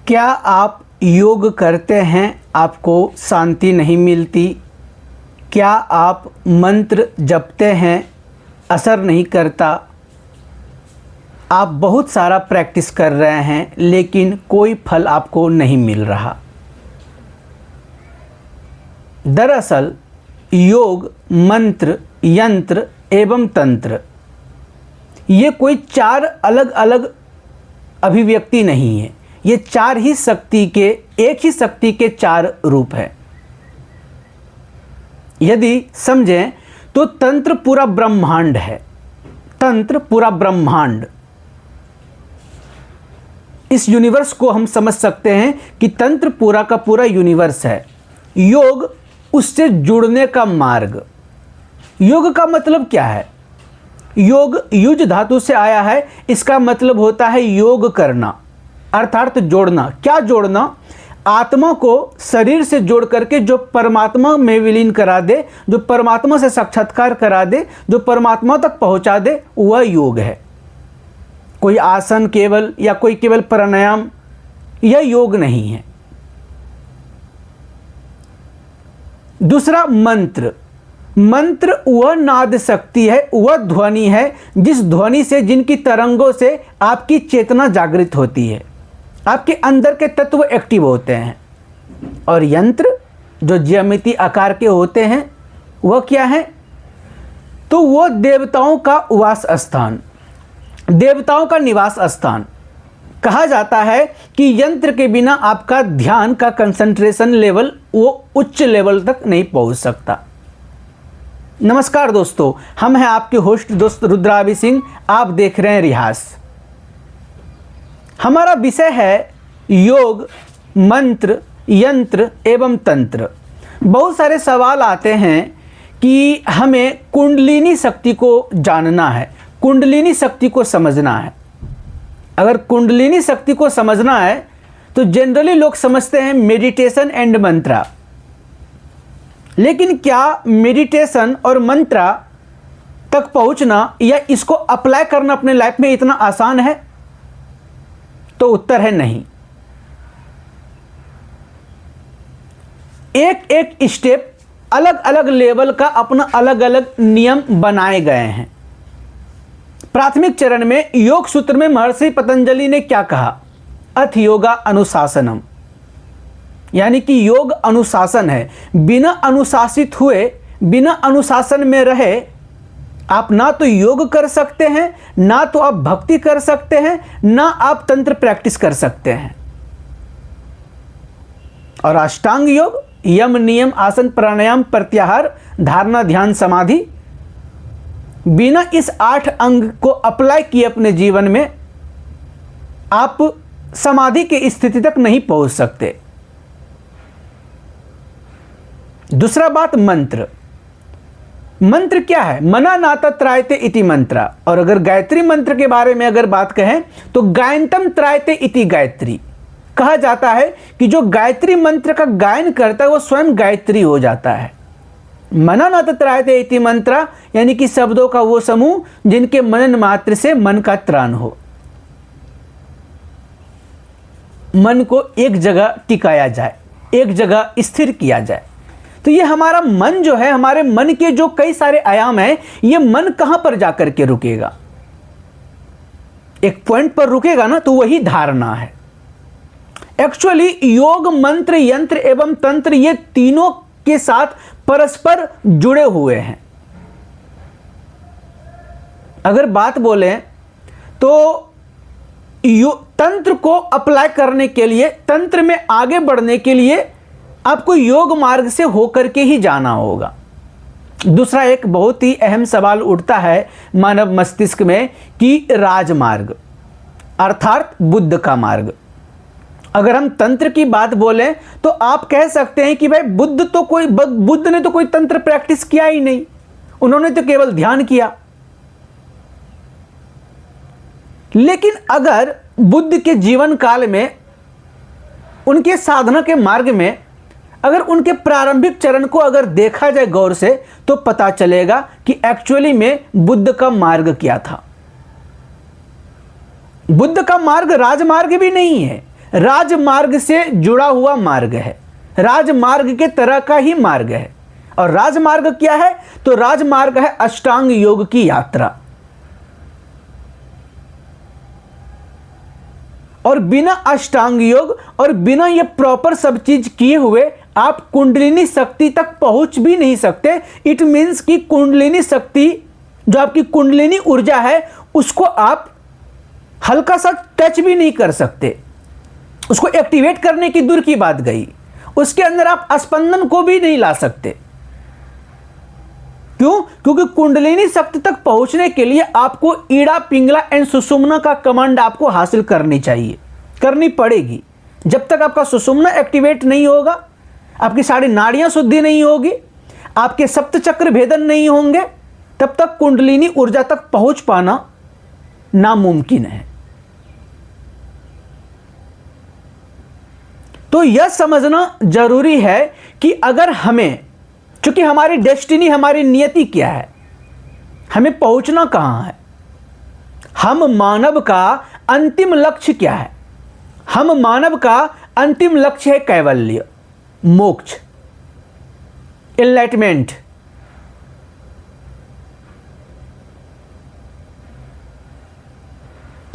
क्या आप योग करते हैं आपको शांति नहीं मिलती? क्या आप मंत्र जपते हैं असर नहीं करता? आप बहुत सारा प्रैक्टिस कर रहे हैं लेकिन कोई फल आपको नहीं मिल रहा। दरअसल योग, मंत्र, यंत्र एवं तंत्र ये कोई चार अलग अलग अभिव्यक्ति नहीं है। ये चार ही शक्ति के, एक ही शक्ति के चार रूप हैं। यदि समझें तो तंत्र पूरा ब्रह्मांड है। तंत्र पूरा ब्रह्मांड, इस यूनिवर्स को हम समझ सकते हैं कि तंत्र पूरा का पूरा यूनिवर्स है। योग उससे जुड़ने का मार्ग। योग का मतलब क्या है? योग युज धातु से आया है। इसका मतलब होता है योग करना, अर्थात जोड़ना। क्या जोड़ना? आत्मा को शरीर से जोड़ करके जो परमात्मा में विलीन करा दे, जो परमात्मा से साक्षात्कार करा दे, जो परमात्मा तक पहुंचा दे, वह योग है। कोई आसन केवल या कोई केवल प्राणायाम, यह योग नहीं है। दूसरा मंत्र। मंत्र वह नाद शक्ति है, वह ध्वनि है जिस ध्वनि से, जिनकी तरंगों से आपकी चेतना जागृत होती है, आपके अंदर के तत्व एक्टिव होते हैं। और यंत्र जो ज्यामिति आकार के होते हैं, वह क्या है? तो वह देवताओं का वास स्थान, देवताओं का निवास स्थान। कहा जाता है कि यंत्र के बिना आपका ध्यान का कंसंट्रेशन लेवल वो उच्च लेवल तक नहीं पहुंच सकता। नमस्कार दोस्तों, हम हैं आपके होस्ट दोस्त रुद्राभि सिंह। आप देख रहे हैं रिहास। हमारा विषय है योग, मंत्र, यंत्र एवं तंत्र। बहुत सारे सवाल आते हैं कि हमें कुंडलिनी शक्ति को जानना है, कुंडलिनी शक्ति को समझना है। अगर कुंडलिनी शक्ति को समझना है तो जनरली लोग समझते हैं मेडिटेशन एंड मंत्रा। लेकिन क्या मेडिटेशन और मंत्रा तक पहुंचना या इसको अप्लाई करना अपने लाइफ में इतना आसान है? तो उत्तर है नहीं। एक एक स्टेप, अलग अलग लेवल का अपना अलग अलग नियम बनाए गए हैं। प्राथमिक चरण में योग सूत्र में महर्षि पतंजलि ने क्या कहा? अथ योगा अनुशासनम, यानी कि योग अनुशासन है। बिना अनुशासित हुए, बिना अनुशासन में रहे आप ना तो योग कर सकते हैं, ना तो आप भक्ति कर सकते हैं, ना आप तंत्र प्रैक्टिस कर सकते हैं। और अष्टांग योग, यम, नियम, आसन, प्राणायाम, प्रत्याहार, धारणा, ध्यान, समाधि, बिना इस 8 अंग को अप्लाई किए अपने जीवन में आप समाधि की स्थिति तक नहीं पहुंच सकते। दूसरा बात, मंत्र। मंत्र क्या है? मना नाता त्रायते इति मंत्रा। और अगर गायत्री मंत्र के बारे में अगर बात कहें तो गायंतम त्रायते इति गायत्री। कहा जाता है कि जो गायत्री मंत्र का गायन करता है वो स्वयं गायत्री हो जाता है। मना नाता त्रायते इति मंत्रा, यानी कि शब्दों का वो समूह जिनके मनन मात्र से मन का त्राण हो, मन को एक जगह टिकाया जाए, एक जगह स्थिर किया जाए। तो ये हमारा मन जो है, हमारे मन के जो कई सारे आयाम हैं, ये मन कहां पर जाकर के रुकेगा? एक पॉइंट पर रुकेगा ना, तो वही धारणा है। एक्चुअली योग, मंत्र, यंत्र एवं तंत्र ये तीनों के साथ परस्पर जुड़े हुए हैं। अगर बात बोलें तो तंत्र को अप्लाई करने के लिए, तंत्र में आगे बढ़ने के लिए आपको योग मार्ग से होकर के ही जाना होगा। दूसरा एक बहुत ही अहम सवाल उठता है मानव मस्तिष्क में कि राजमार्ग अर्थात बुद्ध का मार्ग। अगर हम तंत्र की बात बोलें तो आप कह सकते हैं कि भाई बुद्ध ने तो कोई तंत्र प्रैक्टिस किया ही नहीं, उन्होंने तो केवल ध्यान किया। लेकिन अगर बुद्ध के जीवन काल में, उनके साधना के मार्ग में, अगर उनके प्रारंभिक चरण को अगर देखा जाए गौर से, तो पता चलेगा कि एक्चुअली में बुद्ध का मार्ग क्या था। बुद्ध का मार्ग राजमार्ग भी नहीं है। राजमार्ग से जुड़ा हुआ मार्ग है, राजमार्ग के तरह का ही मार्ग है। और राजमार्ग क्या है? तो राजमार्ग है अष्टांग योग की यात्रा। और बिना अष्टांग योग और बिना ये प्रॉपर सब चीज किए हुए आप कुंडलिनी शक्ति तक पहुंच भी नहीं सकते। इट मीन्स कि कुंडलिनी शक्ति, जो आपकी कुंडलिनी ऊर्जा है, उसको आप हल्का सा टच भी नहीं कर सकते। उसको एक्टिवेट करने की दूर की बात गई, उसके अंदर आप स्पंदन को भी नहीं ला सकते। क्यों? क्योंकि कुंडलिनी शक्ति तक पहुंचने के लिए आपको ईड़ा, पिंगला एंड सुषुम्ना का कमांड आपको हासिल करनी चाहिए, करनी पड़ेगी। जब तक आपका सुषुम्ना एक्टिवेट नहीं होगा, आपकी सारी नाड़ियां शुद्धि नहीं होगी, आपके सप्त चक्र भेदन नहीं होंगे, तब तक कुंडलिनी ऊर्जा तक पहुंच पाना नामुमकिन है। तो यह समझना जरूरी है कि अगर हमें, क्योंकि हमारी डेस्टिनी, हमारी नियति क्या है, हमें पहुंचना कहां है, हम मानव का अंतिम लक्ष्य क्या है? हम मानव का अंतिम लक्ष्य है कैवल्य, मोक्ष, एनलाइटमेंट।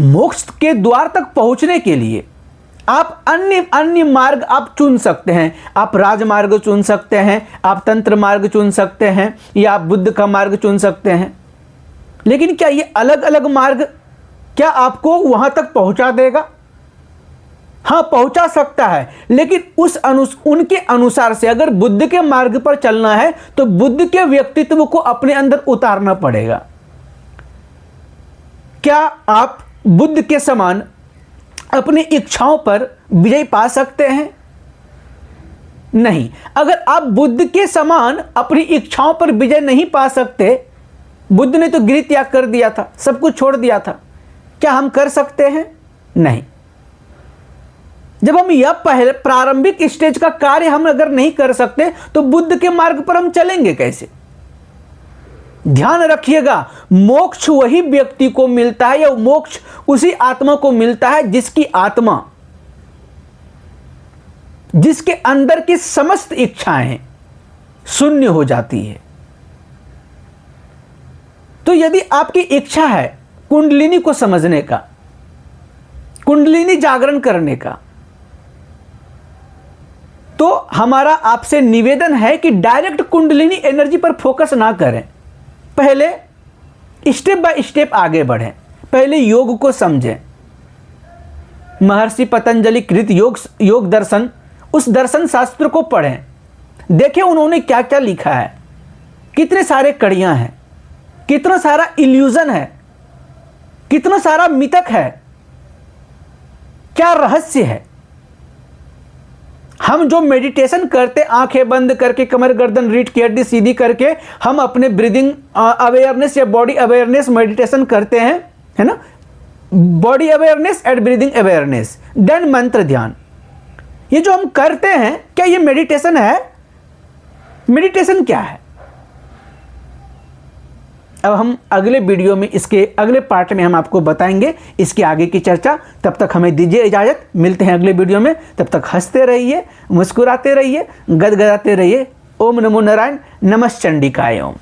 मोक्ष के द्वार तक पहुंचने के लिए आप अन्य मार्ग आप चुन सकते हैं। आप राजमार्ग चुन सकते हैं, आप तंत्र मार्ग चुन सकते हैं, या आप बुद्ध का मार्ग चुन सकते हैं। लेकिन क्या ये अलग अलग मार्ग क्या आपको वहां तक पहुंचा देगा? हाँ, पहुंचा सकता है, लेकिन उनके अनुसार से अगर बुद्ध के मार्ग पर चलना है तो बुद्ध के व्यक्तित्व को अपने अंदर उतारना पड़ेगा। क्या आप बुद्ध के समान अपनी इच्छाओं पर विजय पा सकते हैं? नहीं। अगर आप बुद्ध के समान अपनी इच्छाओं पर विजय नहीं पा सकते, बुद्ध ने तो गृह त्याग कर दिया था, सब कुछ छोड़ दिया था, क्या हम कर सकते हैं? नहीं। जब हम यह पहले प्रारंभिक स्टेज का कार्य हम अगर नहीं कर सकते तो बुद्ध के मार्ग पर हम चलेंगे कैसे? ध्यान रखिएगा, मोक्ष वही व्यक्ति को मिलता है, या मोक्ष उसी आत्मा को मिलता है जिसकी आत्मा, जिसके अंदर की समस्त इच्छाएं शून्य हो जाती है। तो यदि आपकी इच्छा है कुंडलिनी को समझने का, कुंडलिनी जागरण करने का, तो हमारा आपसे निवेदन है कि डायरेक्ट कुंडलिनी एनर्जी पर फोकस ना करें। पहले स्टेप बाय स्टेप आगे बढ़ें, पहले योग को समझें। महर्षि पतंजलि कृत योग दर्शन, उस दर्शन शास्त्र को पढ़ें, देखें उन्होंने क्या क्या लिखा है, कितने सारे कड़ियां हैं, कितना सारा इल्यूजन है, कितना सारा मिथक है, क्या रहस्य है। हम जो मेडिटेशन करते, आंखें बंद करके, कमर गर्दन रीढ़ की हड्डी सीधी करके हम अपने ब्रीदिंग अवेयरनेस या बॉडी अवेयरनेस मेडिटेशन करते हैं, है ना, body awareness and breathing awareness, then मंत्र ध्यान, ये जो हम करते हैं, क्या ये मेडिटेशन है? मेडिटेशन क्या है? अब हम अगले वीडियो में, इसके अगले पार्ट में हम आपको बताएंगे इसके आगे की चर्चा। तब तक हमें दीजिए इजाज़त, मिलते हैं अगले वीडियो में। तब तक हंसते रहिए, मुस्कुराते रहिए, गदगदाते रहिए। ओम नमो नारायण, नमः चंडिकाय ओम।